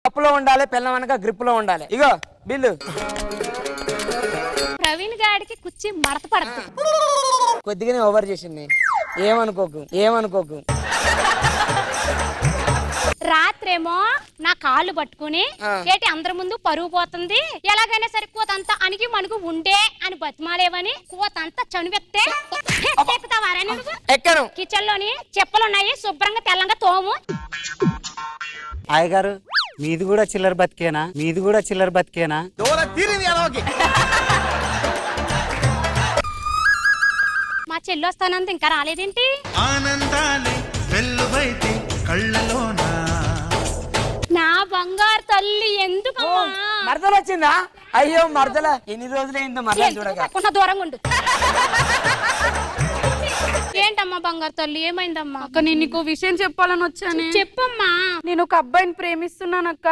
కప్పులో ఉండాలి, పెళ్ళం అనక గ్రిప్ లో ఉండాలి. ఇగో బిల్లు. ప్రవీణ్ గాడికి కుర్చీ మడత పడదు. కొద్దిగానే ఓవర్ చేసింది, ఏమనుకోకు. రాత్రేమో నా కాళ్ళు పట్టుకుని కేటి అందరి ముందు పరుగు పోతుంది, ఎలాగైనా సరే కూతంతా అణిగి మనకు ఉండే అని బతిమాలేవని కూతంతా చనిపెత్తే ఎక్కుతావారా నువ్వు? ఎక్కను. కిచెన్ లోని చెప్పులున్నాయి, శుభ్రంగా తెల్లంగా తోము. అయ్యగారు మీది కూడా చిల్లర బతికేనా? మా చెల్లి వస్తానంత ఇంకా రాలేదేంటి? ఆనందాలే వెల్లువైతే కళ్ళలోనా నా బంగారు తల్లి ఎందుకు మరదలు వచ్చిందా? అయ్యో మరదల, ఎన్ని రోజులైందో మరదలు చూడక. దూరంగా ఉండు. ఏంటమ్మా బంగారు తల్లి, ఏమైందమ్మా? అక్క నేను నీకు విషయం చెప్పాలని వచ్చాను. చెప్పమ్మా. నేను ఒక అబ్బాయిని ప్రేమిస్తున్నానక్క.